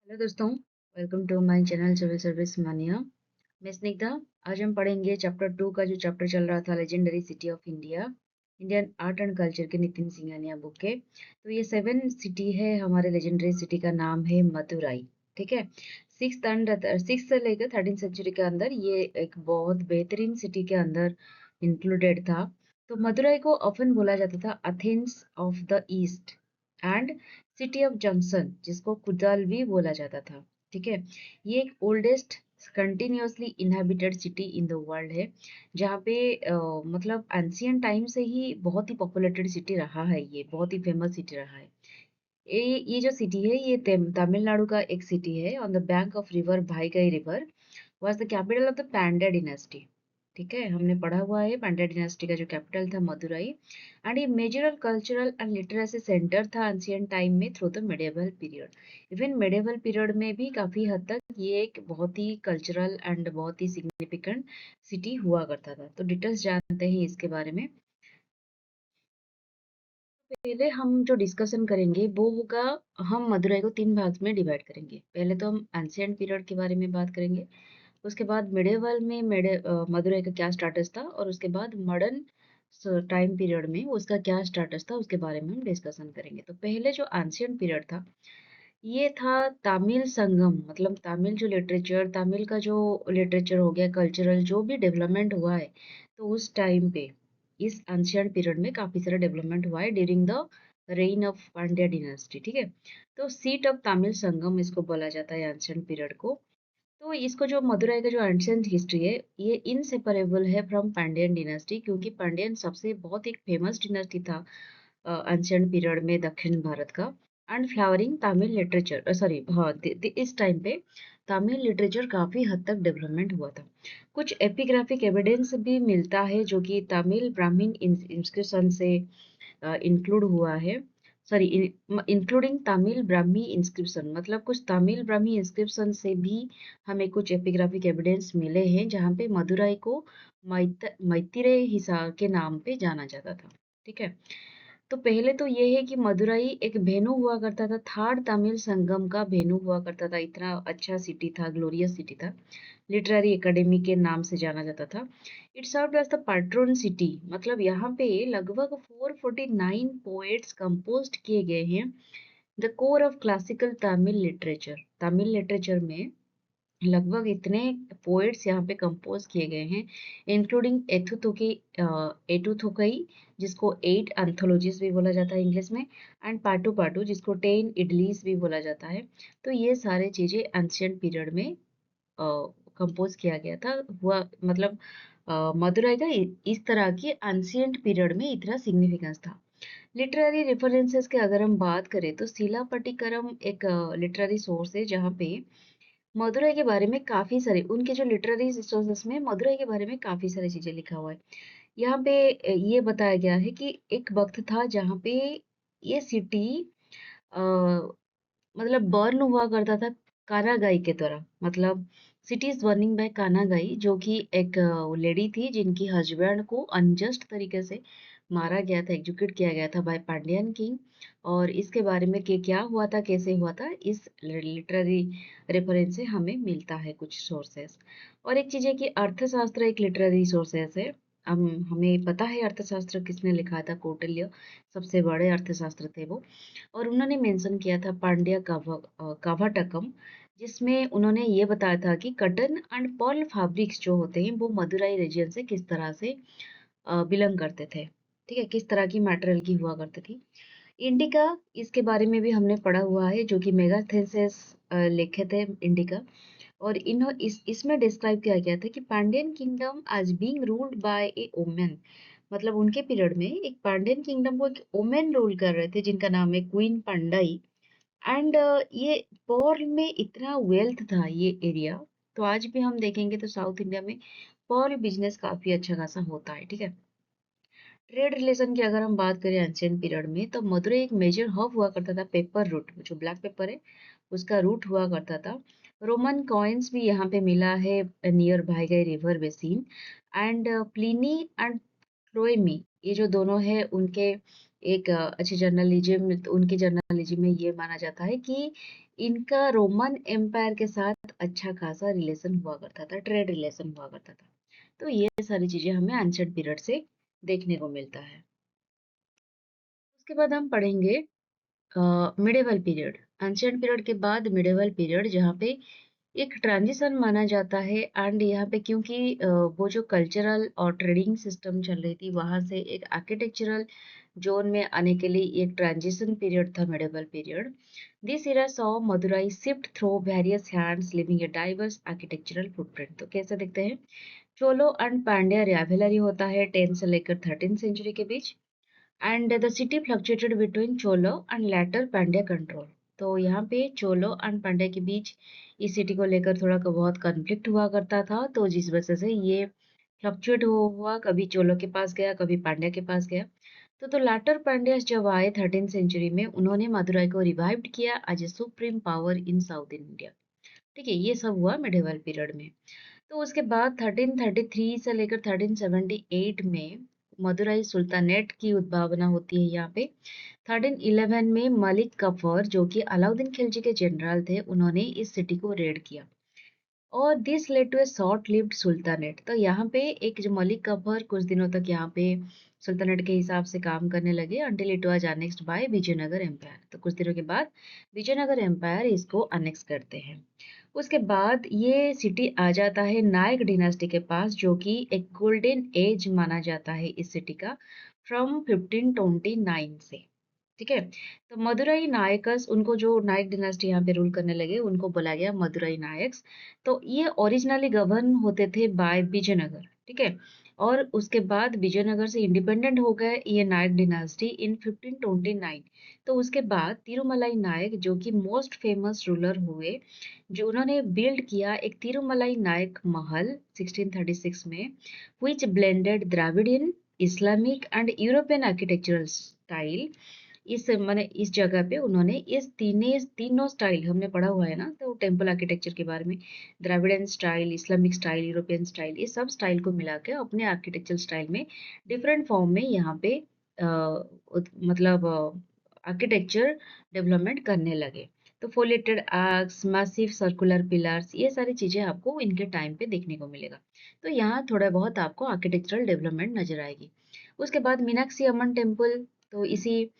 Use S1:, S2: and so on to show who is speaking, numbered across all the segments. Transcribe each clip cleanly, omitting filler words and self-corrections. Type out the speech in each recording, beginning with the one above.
S1: Hello दोस्तों, welcome to my channel civil service mania. मैं स्निग्धा। आज हम पढ़ेंगे चैप्टर 2 का जो चैप्टर चल रहा था legendary city of India, Indian art and culture के नितिन सिंघानिया बुक के। तो ये 7 सिटी है, हमारे लेजेंडरी सिटी का नाम है मदुराई। ठीक है। सिक्स से लेकर 13 सेंचुरी के अंदर ये एक बहुत बेहतरीन सिटी के अंदर इंक्लूडेड था। तो मदुराई को ऑफन बोला जाता था Athens of the east and city of junction, जिसको कुदाल भी बोला जाता था। ठीक है। ये एक oldest continuously inhabited city in the world है, जहाँ पे मतलब एंशियंट टाइम से ही बहुत ही पॉपुलेटेड सिटी रहा है। ये बहुत ही फेमस सिटी रहा है। ये जो सिटी है ये तमिलनाडु का एक सिटी है on the bank of river Vaigai river. Was the capital of the Pandya dynasty. ठीक है, हमने पढ़ा हुआ है पांड्या डिनेस्टी का जो कैपिटल था मदुराई। एंड ये मेजरल कल्चरल एंड लिटरेसी सेंटर था एंशियंट टाइम में through the medieval period. Even medieval period में भी काफी हद तक ये एक बहुत ही कल्चरल एंड बहुत ही सिग्निफिकेंट सिटी हुआ करता था। तो डिटेल्स जानते हैं इसके बारे में। पहले हम जो डिस्कशन करेंगे वो होगा, हम मदुरई को 3 भाग में डिवाइड करेंगे। पहले तो हम एंशियंट पीरियड के बारे में बात करेंगे, उसके बाद मिडेवल में मदुरई का क्या स्टेटस था, और उसके बाद मॉडर्न टाइम पीरियड में उसका क्या स्टेटस था उसके बारे में हम डिस्कशन करेंगे। तो पहले जो एंशियंट पीरियड था ये था तमिल संगम, मतलब तमिल जो लिटरेचर, तमिल का जो लिटरेचर हो गया, कल्चरल जो भी डेवलपमेंट हुआ है, तो उस टाइम पे इस एंशियंट पीरियड में काफी सारा डेवलपमेंट हुआ है during the rain of Pandya dynasty. ठीक है। तो सीट ऑफ तमिल संगम इसको बोला जाता है एंशियंट पीरियड को। तो इसको जो मदुरई का जो एंशियंट हिस्ट्री है ये इनसेपरेबल है फ्रॉम पांड्यन डिनेस्टी, क्योंकि पांड्यन सबसे बहुत एक फेमस डिनेस्टी था एंशियंट पीरियड में दक्षिण भारत का। And flowering Tamil literature, sorry हाँ, इस टाइम पे तमिल लिटरेचर काफी हद तक डेवलपमेंट हुआ था। कुछ एपिग्राफिक एविडेंस भी मिलता है जो कि तमिल ब्राह्मीण इंस्क्रिप्शन से इंक्लूड हुआ है। Sorry, including Tamil Brahmi inscription, मतलब कुछ तमिल ब्राह्मी इंस्क्रिप्शन से भी हमें कुछ एपिग्राफिक एविडेंस मिले हैं जहाँ पे मदुराई को मैत्रेय हिसार के नाम पे जाना जाता था। ठीक है। तो पहले तो ये है कि मदुराई एक भेन्यू हुआ करता था, थर्ड तमिल संगम का भेन्यू हुआ करता था। इतना अच्छा सिटी था, ग्लोरियस सिटी था, लिटरेरी एकेडमी के नाम से जाना जाता था। It served as the patron city, मतलब यहाँ पे लगभग 449 पोएट्स कंपोज्ड किए गए हैं। The core of classical Tamil literature में लगभग इतने पोएट्स यहाँ पे कंपोज किए गए हैं, इंक्लूडिंग एटुथोकई, जिसको 8 एंथोलॉजीज भी बोला जाता है इंग्लिश में, एंड पाटू पाटू, जिसको 10 इडलीज भी बोला जाता है। तो ये सारे चीजें एंशियंट पीरियड में कंपोज किया गया था, हुआ मतलब मदुराई का इस तरह की एंशियंट पीरियड में इतना सिग्निफिकेंस था। लिटरेरी रेफरेंसेस के अगर हम बात करें तो शिलापट्टिकरम एक लिटरेरी सोर्स है जहाँ पे मदुरई के बारे में काफी सारे, उनके जो लिटरेरी रिसोर्सेस में मदुरई के बारे में काफी सारी चीजें लिखा हुआ है। यहाँ पे ये बताया गया है कि एक वक्त था जहाँ पे ये सिटी मतलब बर्न हुआ करता था कानागाई के द्वारा। मतलब सिटी इज बर्निंग बाय कानागाई, जो कि एक लेडी थी जिनकी हस्बैंड को अनजस्ट तरीके से मारा गया था, एग्जीक्यूट किया गया था बाय पांड्यन किंग। और इसके बारे में कि क्या हुआ था, कैसे हुआ था, इस लिटरेरी रेफरेंस से हमें मिलता है कुछ सोर्सेस। और एक चीज है कि अर्थशास्त्र एक लिटरेरी सोर्सेस है। हम हमें पता है अर्थशास्त्र किसने लिखा था, कौटिल्य, सबसे बड़े अर्थशास्त्र थे वो। और उन्होंने मेंशन किया था पांड्या कावाटकम, जिसमें उन्होंने ये बताया था कि कटन एंड पर्ल फैब्रिक्स जो होते हैं वो मदुराई रीजन से किस तरह से बिलोंग करते थे। ठीक है, किस तरह की मटेरियल की हुआ करती थी। इंडिका, इसके बारे में भी हमने पढ़ा हुआ है, जो कि मेगाथेंसेस लिखे थे इंडिका। और इसमें डिस्क्राइब किया गया था कि Pandyan kingdom as being ruled by a woman, मतलब उनके पीरियड में एक पांड्यन किंगडम को एक ओमेन रूल कर रहे थे जिनका नाम है क्वीन पांडाई। एंड ये पर्ल में इतना वेल्थ था ये एरिया। तो आज भी हम देखेंगे तो साउथ इंडिया में पर्ल बिजनेस काफी अच्छा खासा होता है। ठीक है। ट्रेड रिलेशन की अगर हम बात करें एंशियंट पीरियड में तो मदुरई एक मेजर हब हुआ करता था, पेपर रूट, जो ब्लैक पेपर है उसका रूट हुआ करता था। रोमन कॉइन्स भी यहाँ पे मिला है near Vaigai river basin. And Pliny and Ptolemy, ये जो दोनों है उनके एक अच्छे जर्नलिज्म, तो उनके जर्नलिज्म में ये माना जाता है कि इनका रोमन एम्पायर के साथ अच्छा खासा रिलेशन हुआ करता था, ट्रेड रिलेशन हुआ करता था। तो ये सारी चीजें हमें एंशिएंट पीरियड से देखने को मिलता है। उसके बाद हम पढ़ेंगे मिडेवल पीरियड। एंशिएंट पीरियड के बाद मिडेवल पीरियड, जहाँ पे एक ट्रांजिशन माना जाता है। एंड यहाँ पे क्योंकि वो जो कल्चरल और ट्रेडिंग सिस्टम चल रही थी, वहां से एक आर्किटेक्चरल जोन में आने के लिए एक ट्रांजिशन पीरियड था medieval period. This Ira saw Madurai shift through various hands living a diverse architectural footprint. तो कैसे दिखते हैं? चोलो एंड पांड्या रिवाइवलरी होता है 10 से लेकर 13 सेंचुरी के बीच। And the city fluctuated between Chola and later Pandya control. तो यहाँ पे चोलो एंड पांड्या के बीच इस सिटी को लेकर थोड़ा बहुत कॉन्फ्लिक्ट हुआ करता था, तो जिस वजह से ये फ्लक्चुएट हुआ, कभी चोलो के पास गया, कभी पांड्या के पास गया। तो लाटर पांड्यास जब आए 13 सेंचुरी में, उन्होंने मदुराई को रिवाइव्ड किया as a supreme power in South India. ठीक है, ये सब हुआ मिडेवल पीरियड में। तो उसके बाद 1333 से लेकर 1378 में मदुराई सुल्तानेट की उद्भावना होती है यहाँ पे। 1311 में मलिक कफर, जो कि अलाउद्दीन खिलजी के जनरल थे, उन्होंने इस सिटी को रेड किया और this led to a short lived sultanate. तो यहाँ पे एक जो मलिक कफर कुछ दिनों तक यहाँ पे सुल्तानेट के हिसाब से काम करने लगे until it was annexed by Vijayanagara empire. तो कुछ दिनों के बाद विजयनगर एम्पायर इसको अनेक्स करते हैं। उसके बाद ये सिटी आ जाता है नायक डिनास्टी के पास, जो कि एक गोल्डन एज माना जाता है इस सिटी का, फ्रॉम 1529 से। ठीक है, तो मदुराई नायकस, उनको जो नायक डिनास्टी यहाँ पे रूल करने लगे, उनको बोला गया मदुराई नायक्स। तो ये ओरिजिनली गवर्न होते थे बाय विजयनगर। ठीक है, और उसके बाद विजयनगर से इंडिपेंडेंट हो गए ये नायक डिनास्टी इन 1529। तो उसके बाद तिरुमलाई नायक, जो कि मोस्ट फेमस रूलर हुए, जो उन्होंने बिल्ड किया एक तिरुमलाई नायक महल 1636 में, which blended Dravidian, Islamic and European architectural style. इस माने इस जगह पे उन्होंने इस तीनों स्टाइल हमने पढ़ा हुआ है ना, तो टेम्पल आर्किटेक्चर के बारे में, Dravidian style, Islamic style, European style, ये सब स्टाइल को मिला के अपने आर्किटेक्चर स्टाइल में डिफरेंट फॉर्म में यहाँ पे मतलब आर्किटेक्चर डेवलपमेंट करने लगे। तो फोलेटेड आर्क्स, मैसिव सर्कुलर पिलर्स, ये सारी चीजें आपको इनके टाइम पे देखने को मिलेगा। तो यहाँ थोड़ा बहुत आपको आर्किटेक्चरल डेवलपमेंट नजर आएगी। उसके बाद मीनाक्षी अम्मन टेम्पल, तो इसी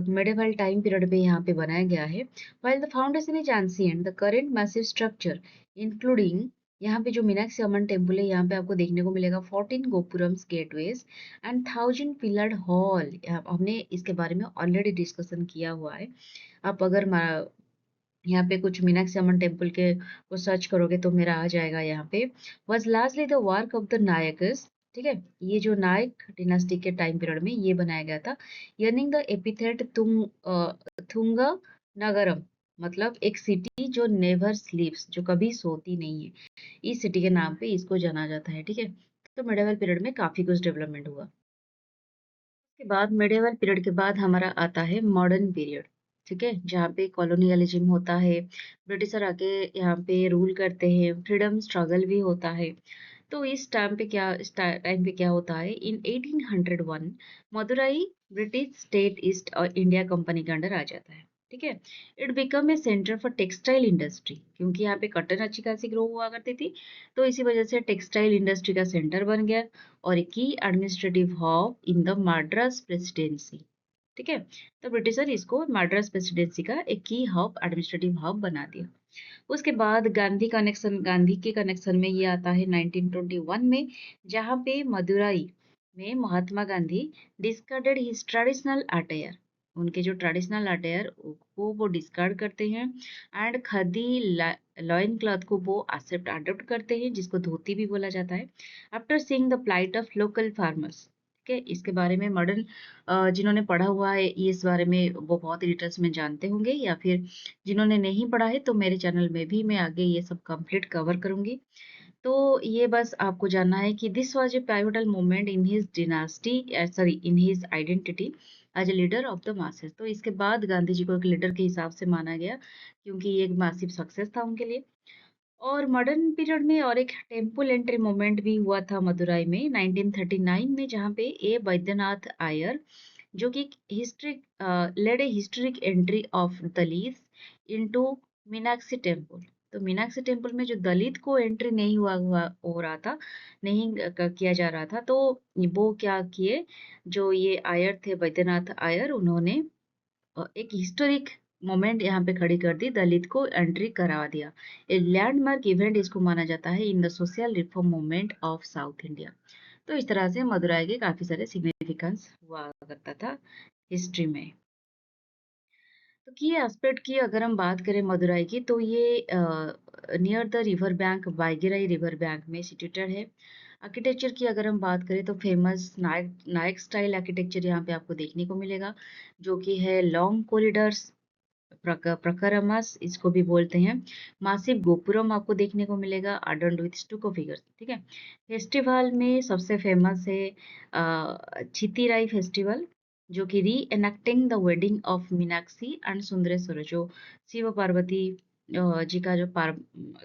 S1: medieval टाइम पीरियड पे यहाँ पे बनाया गया है। While the foundation is ancient, the current massive structure, including यहाँ पे जो मीनाक्षी अम्मन टेम्पल है, यहाँ पे आपको देखने को मिलेगा 14 gopurams gateways and 1000 pillared hall. हमने इसके बारे में ऑलरेडी डिस्कशन किया हुआ है। आप अगर यहाँ पे कुछ मीनाक्षी अम्मन टेम्पल के को सर्च करोगे तो मेरा आ जाएगा यहाँ पे। Was largely the work of the Nayakas. ठीक है, ये जो नायक डिनास्टी के टाइम पीरियड में ये बनाया गया था। Earning the epithet Thunga Nagaram, मतलब एक सिटी जो नेवर स्लीप्स, जो कभी सोती नहीं है, इस सिटी के नाम पे इसको जाना जाता है। ठीक है, तो मिडेवल पीरियड में काफी कुछ डेवलपमेंट हुआ। के बाद मिडेवल पीरियड के बाद हमारा आता है मॉडर्न पीरियड। ठीक है, जहाँ पे कॉलोनियलिज्म होता है, ब्रिटिशर आके यहाँ पे रूल करते हैं, फ्रीडम स्ट्रगल भी होता है। तो इस टाइम पे क्या होता है, इन 1801 मदुराई ब्रिटिश स्टेट ईस्ट और इंडिया कंपनी के अंडर आ जाता है। ठीक है, it become a centre for textile industry, क्योंकि यहाँ पे कॉटन अच्छी खासी ग्रो हुआ करती थी, तो इसी वजह से टेक्सटाइल इंडस्ट्री का सेंटर बन गया और एक की administrative hub in the Madras presidency. ठीक है, तो ब्रिटिशर इसको मद्रास प्रेसिडेंसी का एक की हब, एडमिनिस्ट्रेटिव हब बना दिया। उसके बाद गांधी के कनेक्शन में ये आता है 1921 में, जहाँ पे मदुराई में Mahatma Gandhi discarded his traditional attire, उनके जो ट्रेडिशनल अटायर को वो डिस्कार्ड करते हैं, एंड खादी लॉइन क्लॉथ को वो एक्सेप्ट अडॉप्ट करते हैं, जिसको धोती भी बोला जाता है। After seeing the plight of local farmers. ठीक है, इसके बारे में मॉडर्न जिन्होंने पढ़ा हुआ है ये इस बारे में वो बहुत डिटेल्स में जानते होंगे, या फिर जिन्होंने नहीं पढ़ा है तो मेरे चैनल में भी मैं आगे ये सब कंप्लीट कवर करूंगी। तो ये बस आपको जानना है कि this was a pivotal moment in his dynasty, sorry in his identity as a leader of the masses. तो इसके बाद गांधी जी को एक लीडर के हिसाब से माना गया, क्योंकि ये एक मासिव सक्सेस था उनके लिए। और मॉडर्न पीरियड में और एक टेम्पल एंट्री मूवमेंट भी हुआ था मदुराई में 1939 में, जहाँ पे ए वैद्यनाथ आयर, जो कि led a historic entry of Dalit into Meenakshi temple. तो मीनाक्षी टेम्पल में जो दलित को एंट्री नहीं हुआ हो रहा था, नहीं किया जा रहा था, तो वो क्या किए, जो ये आयर थे वैद्यनाथ आयर, उन्होंने एक हिस्टोरिक मोमेंट यहाँ पे खड़ी कर दी, दलित को एंट्री करा दिया। ए लैंडमार्क इवेंट इसको माना जाता है in the social reform movement of south India. तो इस तरह से मदुराई के काफी सारे सिग्निफिकेंस हुआ करता था हिस्ट्री में। तो की एस्पेक्ट की अगर हम बात करें मदुराई की, तो ये near the river bank, Vaigai river bank में सिचुएटेड है। आर्किटेक्चर की अगर हम बात करें तो famous Nayak Nayak style architecture यहाँ पे आपको देखने को मिलेगा, जो कि है लॉन्ग कॉरिडोर्स, प्रकरमस इसको भी बोलते हैं। मासिव गोपुरम आपको देखने को मिलेगा, अडर्न विथ स्टुको फिगर्स, ठीक है। फेस्टिवल में सबसे फेमस है चितिराई फेस्टिवल, जो कि reenacting the wedding of Meenakshi and Sundareshwar, जो शिव पार्वती जी का जो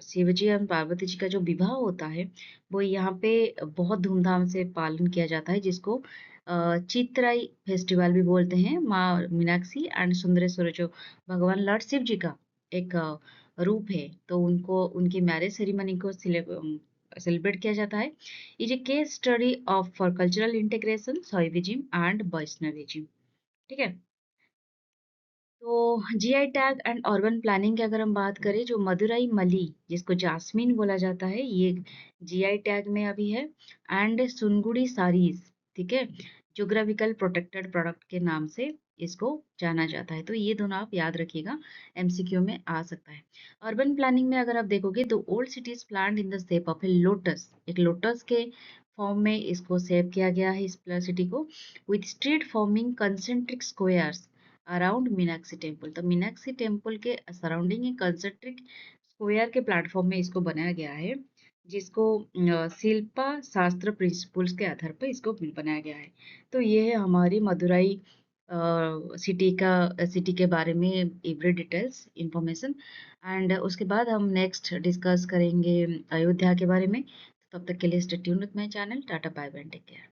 S1: शिव जी और पार्वती जी का जो विवाह होता है, वो यहाँ पे बहुत धूमधाम से पालन किया जाता है, जिसको चित्राई फेस्टिवल भी बोलते हैं। माँ मीनाक्षी एंड सुंदरेश्वर, जो भगवान लॉर्ड शिव जी का एक रूप है, तो उनको उनकी मैरिज सेरेमनी को सेलिब्रेट किया जाता है। Is a case study of for cultural integration, Shaivism and Vaishnavism, ठीक है। तो GI tag and urban planning की अगर हम बात करें, जो मदुराई मली, जिसको जास्मीन बोला जाता है, ये जीआई टैग में अभी है। एंड सुनगुड़ी सारीज, ठीक है, ज्योग्राफिकल प्रोटेक्टेड प्रोडक्ट के नाम से इसको जाना जाता है। तो ये दोनों आप याद रखिएगा, एमसीक्यू में आ सकता है। अर्बन प्लानिंग में अगर आप देखोगे तो old cities planned in the shape of a lotus, एक लोटस के फॉर्म में इसको शेप किया गया है इस सिटी को, with street forming concentric squares around Meenakshi temple. तो मीनाक्षी टेम्पल के सराउंडिंग एक कंसेंट्रिक स्क्वायर के प्लेटफॉर्म में इसको बनाया गया है, जिसको शिल्पा शास्त्र प्रिंसिपल्स के आधार पर इसको बनाया गया है। तो ये है हमारी मदुराई सिटी के बारे में एवरी डिटेल्स इंफॉर्मेशन। एंड उसके बाद हम नेक्स्ट डिस्कस करेंगे अयोध्या के बारे में। तब तक के लिए stay tuned with my channel. Tata bye bye, take care.